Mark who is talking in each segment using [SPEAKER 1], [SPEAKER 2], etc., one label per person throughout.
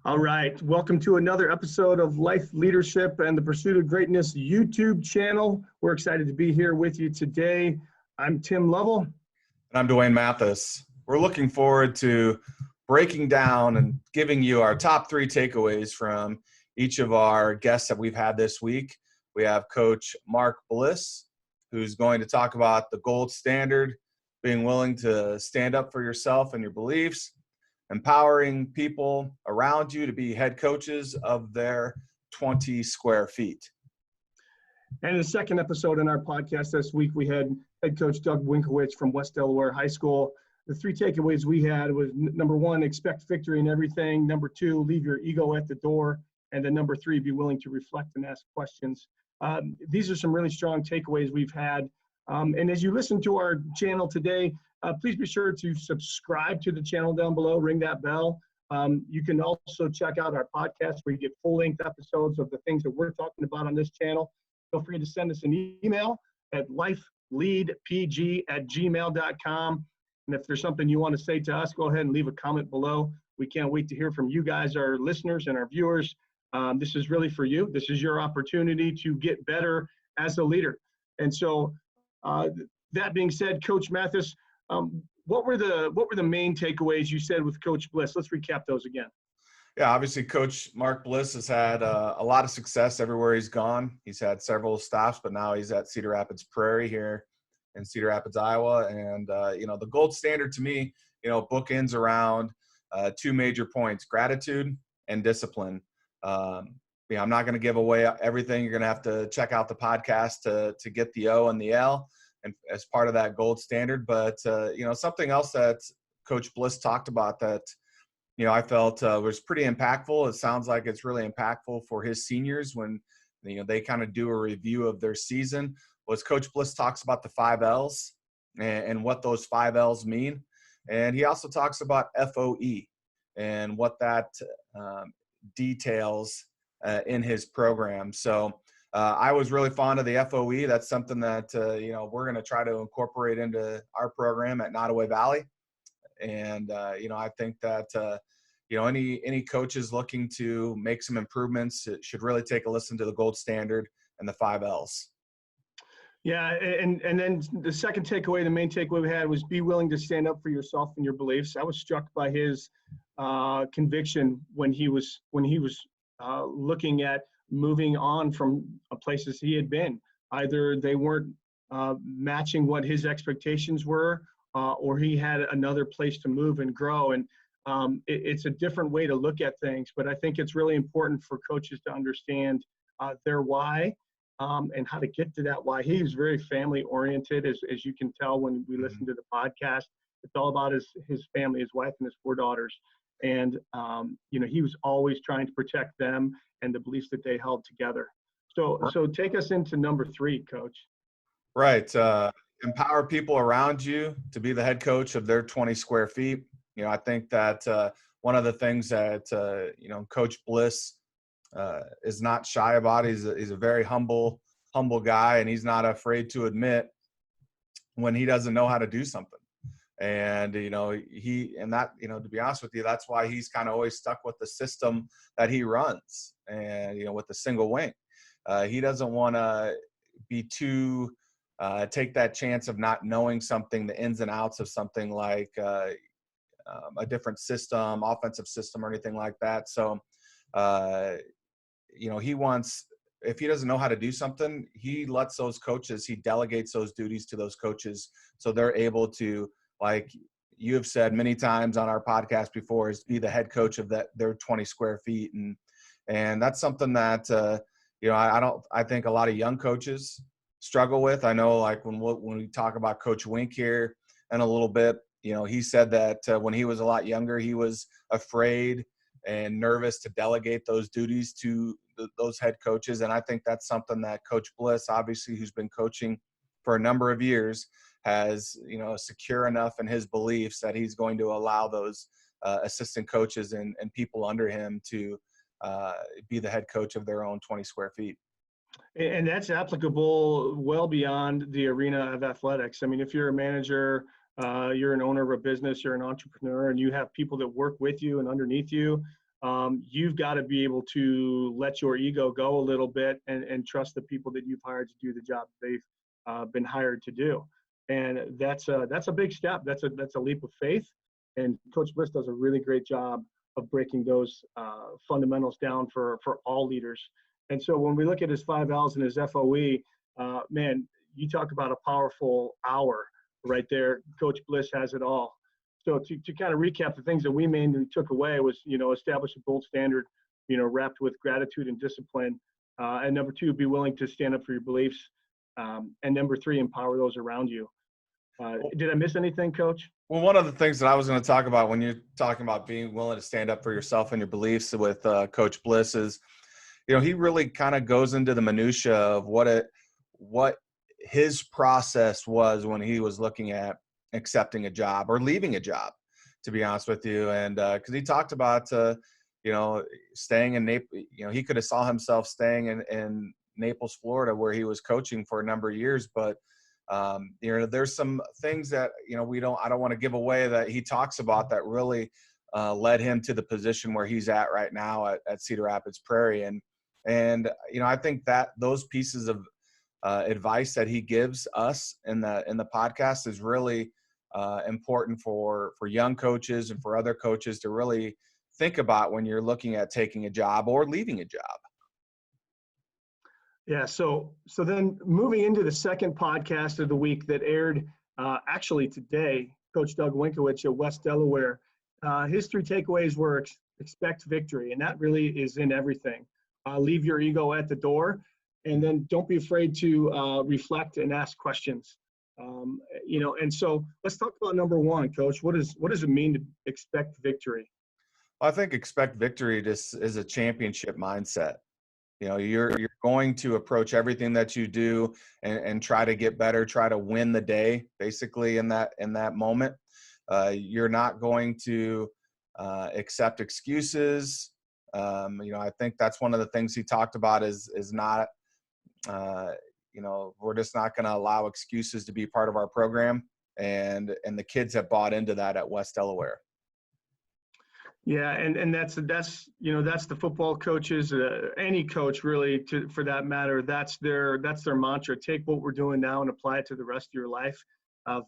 [SPEAKER 1] All right, welcome to another episode of Life Leadership and the Pursuit of Greatness YouTube channel. We're excited to be here with you today. I'm Tim Lovell.
[SPEAKER 2] And I'm Dwayne Mathis. We're looking forward to breaking down and giving you our top 3 takeaways from each of our guests that we've had this week. We have Coach Mark Bliss, who's going to talk about the gold standard, being willing to stand up for yourself and your beliefs, empowering people around you to be head coaches of their 20 square feet.
[SPEAKER 1] And in the second episode in our podcast this week, we had head coach Doug Winkowitsch from West Delaware High School. The 3 takeaways we had was number 1, expect victory in everything. Number 2, leave your ego at the door. And then number 3, be willing to reflect and ask questions. These are some really strong takeaways we've had. And as you listen to our channel today, please be sure to subscribe to the channel down below, ring that bell. You can also check out our podcast where you get full-length episodes of the things that we're talking about on this channel. Feel free to send us an email at lifeleadpg@gmail.com. And if there's something you want to say to us, go ahead and leave a comment below. We can't wait to hear from you guys, our listeners and our viewers. This is really for you. This is your opportunity to get better as a leader. And so that being said, Coach Mathis, what were the main takeaways you said with Coach Bliss? Let's recap those again.
[SPEAKER 2] Yeah, obviously Coach Mark Bliss has had a lot of success everywhere he's gone. He's had several stops, but now he's at Cedar Rapids Prairie here in Cedar Rapids, Iowa. And, the gold standard to me, bookends around 2 major points, gratitude and discipline. I'm not going to give away everything. You're going to have to check out the podcast to get the O and the L and as part of that gold standard. But, something else that Coach Bliss talked about that, I felt was pretty impactful. It sounds like it's really impactful for his seniors when, they kind of do a review of their season, was Coach Bliss talks about the 5 L's and what those 5 L's mean. And he also talks about F.O.E. and what that details in his program. So I was really fond of the F.O.E. That's something that, we're going to try to incorporate into our program at Nottoway Valley. And, I think that, any coaches looking to make some improvements should really take a listen to the gold standard and the 5 L's.
[SPEAKER 1] Yeah, and then the second takeaway, the main takeaway we had was be willing to stand up for yourself and your beliefs. I was struck by his conviction when he was looking at moving on from places he had been. Either they weren't matching what his expectations were, or he had another place to move and grow. And it's a different way to look at things, but I think it's really important for coaches to understand their why and how to get to that why. He's very family oriented, as you can tell when we listen to the podcast. It's all about his family, his wife and his 4 daughters. And, he was always trying to protect them and the beliefs that they held together. So take us into number 3, Coach.
[SPEAKER 2] Right. Empower people around you to be the head coach of their 20 square feet. I think that one of the things that, Coach Bliss is not shy about. He's a very humble guy, and he's not afraid to admit when he doesn't know how to do something. And, to be honest with you, that's why he's kind of always stuck with the system that he runs and, with the single wing. He doesn't want to be too take that chance of not knowing something, the ins and outs of something like a different system, offensive system or anything like that. So, he wants, if he doesn't know how to do something, he lets those coaches, he delegates those duties to those coaches so they're able to, like you have said many times on our podcast before, is be the head coach of their 20 square feet. And that's something that, I think a lot of young coaches struggle with. I know, like when we talk about Coach Wink here in a little bit, he said that when he was a lot younger, he was afraid and nervous to delegate those duties to those head coaches. And I think that's something that Coach Bliss, obviously, who's been coaching for a number of years, has, secure enough in his beliefs that he's going to allow those assistant coaches and people under him to be the head coach of their own 20 square feet.
[SPEAKER 1] And that's applicable well beyond the arena of athletics. I mean, if you're a manager, you're an owner of a business, you're an entrepreneur, and you have people that work with you and underneath you, you've got to be able to let your ego go a little bit and trust the people that you've hired to do the job they've been hired to do. And that's a big step. That's a leap of faith. And Coach Bliss does a really great job of breaking those fundamentals down for all leaders. And so when we look at his 5 L's and his F.O.E., man, you talk about a powerful hour right there. Coach Bliss has it all. So to kind of recap, the things that we mainly took away was, establish a gold standard, wrapped with gratitude and discipline. And number 2, be willing to stand up for your beliefs. And number 3, empower those around you. Did I miss anything, Coach?
[SPEAKER 2] Well, one of the things that I was going to talk about when you're talking about being willing to stand up for yourself and your beliefs with Coach Bliss is, he really kind of goes into the minutia of what his process was when he was looking at accepting a job or leaving a job, to be honest with you. And because he talked about, staying in Naples, he could have saw himself staying in Naples, Florida, where he was coaching for a number of years. But, there's some things that, I don't want to give away that he talks about that really led him to the position where he's at right now at Cedar Rapids, Prairie. And I think that those pieces of advice that he gives us in the podcast is really important for young coaches and for other coaches to really think about when you're looking at taking a job or leaving a job.
[SPEAKER 1] Yeah. So then moving into the second podcast of the week that aired actually today, Coach Doug Winkowitsch at West Delaware, his 3 takeaways were expect victory. And that really is in everything. Leave your ego at the door, and then don't be afraid to reflect and ask questions. And so let's talk about number 1, Coach. What does it mean to expect victory?
[SPEAKER 2] I think expect victory just is a championship mindset. You're going to approach everything that you do and try to get better, try to win the day, basically in that moment. You're not going to accept excuses. I think that's one of the things he talked about is not, we're just not going to allow excuses to be part of our program. And the kids have bought into that at West Delaware.
[SPEAKER 1] Yeah, and that's the football coaches, any coach really, for that matter. That's their mantra. Take what we're doing now and apply it to the rest of your life.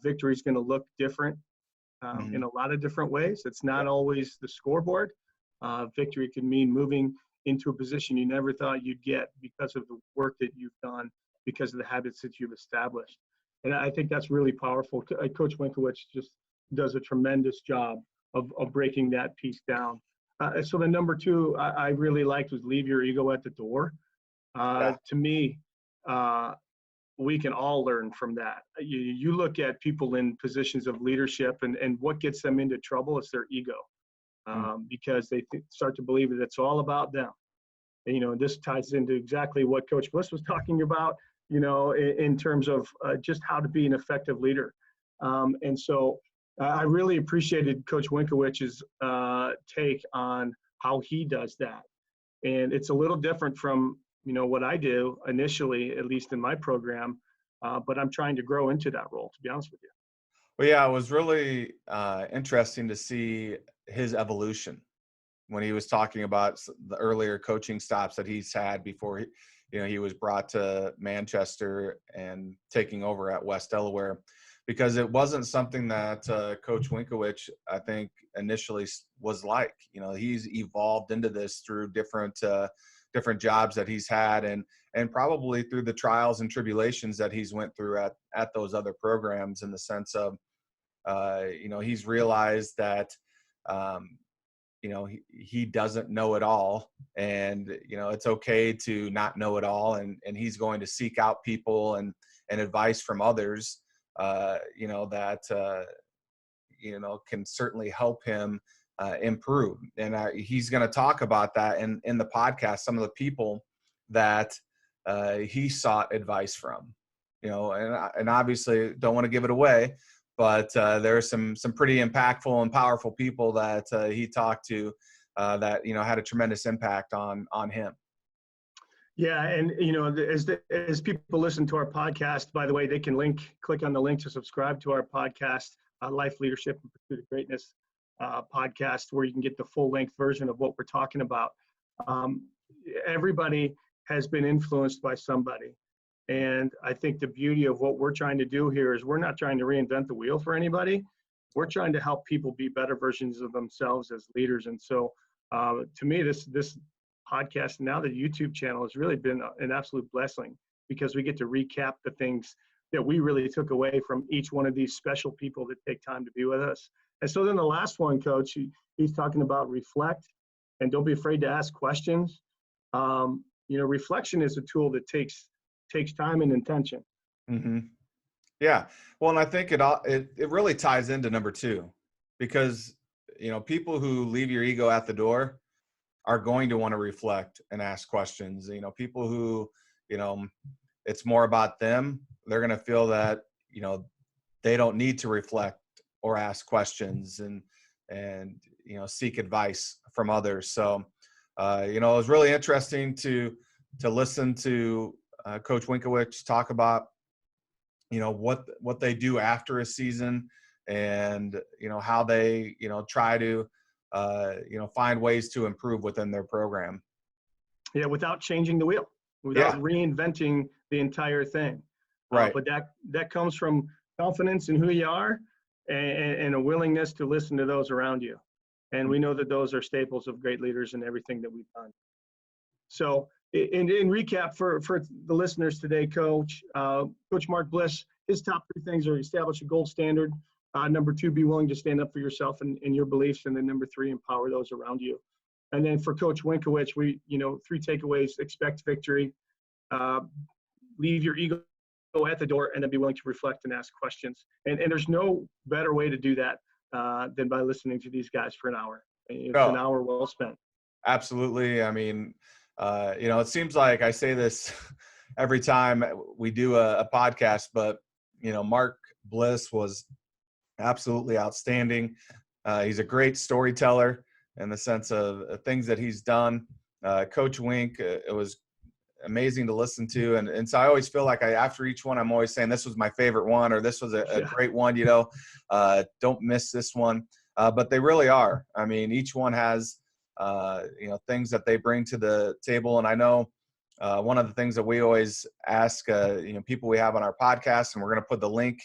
[SPEAKER 1] Victory is going to look different in a lot of different ways. It's not always the scoreboard. Victory can mean moving into a position you never thought you'd get because of the work that you've done, because of the habits that you've established. And I think that's really powerful. Coach Winkowitsch just does a tremendous job of breaking that piece down. So the number 2 I really liked was leave your ego at the door. To me, we can all learn from that. You look at people in positions of leadership and what gets them into trouble is their ego, because they start to believe that it's all about them. And, this ties into exactly what Coach Bliss was talking about, in terms of just how to be an effective leader. And so I really appreciated Coach Winkowitsch's take on how he does that. And it's a little different from, what I do initially, at least in my program, but I'm trying to grow into that role, to be honest with you.
[SPEAKER 2] Well, yeah, it was really interesting to see his evolution when he was talking about the earlier coaching stops that he's had before he was brought to Manchester and taking over at West Delaware. Because it wasn't something that Coach Winkowitsch, I think, initially was like. He's evolved into this through different jobs that he's had, and probably through the trials and tribulations that he's went through at those other programs. In the sense of, he's realized that, he doesn't know it all, and it's okay to not know it all, and he's going to seek out people and advice from others. That can certainly help him improve. And he's going to talk about that in the podcast, some of the people that he sought advice from, and obviously don't want to give it away, but there are some pretty impactful and powerful people that he talked to that, had a tremendous impact on him.
[SPEAKER 1] Yeah, and as people listen to our podcast, by the way, they can click on the link to subscribe to our podcast, Life Leadership and Pursuit of Greatness. podcast where you can get the full length version of what we're talking about. Everybody has been influenced by somebody. And I think the beauty of what we're trying to do here is we're not trying to reinvent the wheel for anybody. We're trying to help people be better versions of themselves as leaders. And so to me, this podcast, now the YouTube channel, has really been an absolute blessing, because we get to recap the things that we really took away from each one of these special people that take time to be with us. And so then the last one, Coach, he's talking about reflect, and don't be afraid to ask questions. Reflection is a tool that takes time and intention.
[SPEAKER 2] Mm-hmm. Yeah. Well, and I think it really ties into number 2, because, people who leave your ego at the door are going to want to reflect and ask questions. People who, it's more about them, they're going to feel that, they don't need to reflect or ask questions and seek advice from others. So, it was really interesting to listen to Coach Winkowitsch talk about, what they do after a season, and, how they, try to, find ways to improve within their program.
[SPEAKER 1] Yeah, without changing the wheel, without reinventing the entire thing.
[SPEAKER 2] Right.
[SPEAKER 1] But that comes from confidence in who you are, and a willingness to listen to those around you. And we know that those are staples of great leaders in everything that we've done. So in recap for the listeners today, Coach Mark Bliss, his top 3 things are: establish a gold standard. Number 2, be willing to stand up for yourself and your beliefs. And then number 3, empower those around you. And then for Coach Winkowitsch, 3 takeaways: expect victory, leave your ego at the door, and then be willing to reflect and ask questions. And there's no better way to do that than by listening to these guys for an hour. It's an hour well spent.
[SPEAKER 2] Absolutely. I mean, it seems like I say this every time we do a podcast, but, Mark Bliss was absolutely outstanding. He's a great storyteller in the sense of things that he's done. Coach Wink, it was amazing to listen to. And so I always feel like after each one, I'm always saying this was my favorite one, or this was a great one, don't miss this one. But they really are. I mean, each one has, things that they bring to the table. And I know one of the things that we always ask, people we have on our podcast, and we're going to put the link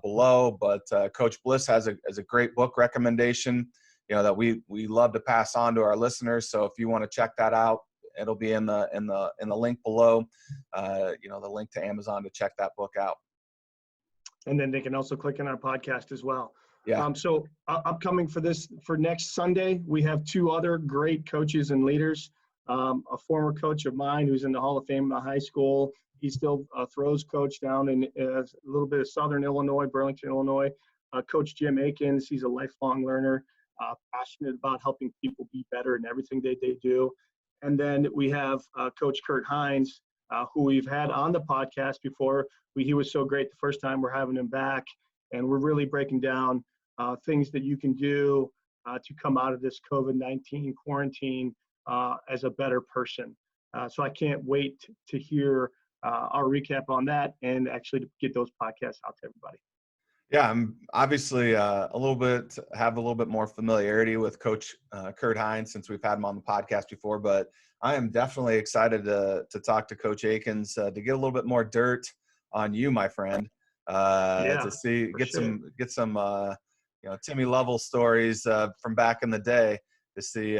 [SPEAKER 2] below, but Coach Bliss has a great book recommendation, that we love to pass on to our listeners. So if you want to check that out, it'll be in the link below, the link to Amazon to check that book out.
[SPEAKER 1] And then they can also click on our podcast as well.
[SPEAKER 2] Yeah.
[SPEAKER 1] So upcoming for next Sunday, we have 2 other great coaches and leaders. A former coach of mine who's in the Hall of Fame in the high school. He still throws coach down in a little bit of Southern Illinois, Burlington, Illinois. Coach Jim Akins, he's a lifelong learner, passionate about helping people be better in everything they do. And then we have Coach Kurt Hines, who we've had on the podcast before. He was so great the first time. We're having him back, and we're really breaking down things that you can do to come out of this COVID-19 quarantine as a better person. So I can't wait to hear our recap on that, and actually to get those podcasts out to everybody.
[SPEAKER 2] Yeah, I'm obviously have a little bit more familiarity with Coach Kurt Hines since we've had him on the podcast before, but I am definitely excited to talk to Coach Akins to get a little bit more dirt on you, my friend. To get some Timmy Lovell stories from back in the day, to see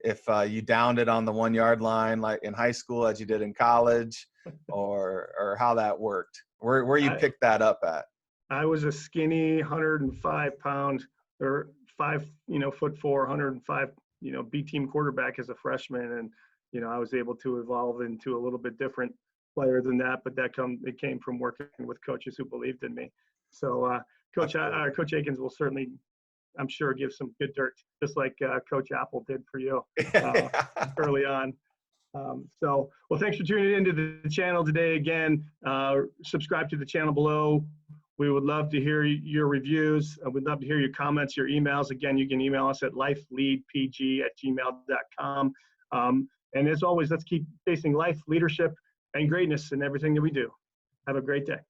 [SPEAKER 2] if you downed it on the 1 yard line like in high school as you did in college, or how that worked. Where you picked that up at?
[SPEAKER 1] I was a skinny 105 pound or 5'4", 105, B team quarterback as a freshman. And, I was able to evolve into a little bit different player than that, but it came from working with coaches who believed in me. So Coach Akins will certainly, I'm sure, give some good dirt, just like Coach Apple did for you early on. Well, thanks for tuning into the channel today. Again, subscribe to the channel below. We would love to hear your reviews. We'd love to hear your comments, your emails. Again, you can email us at lifeleadpg@gmail.com. And as always, let's keep facing life, leadership, and greatness in everything that we do. Have a great day.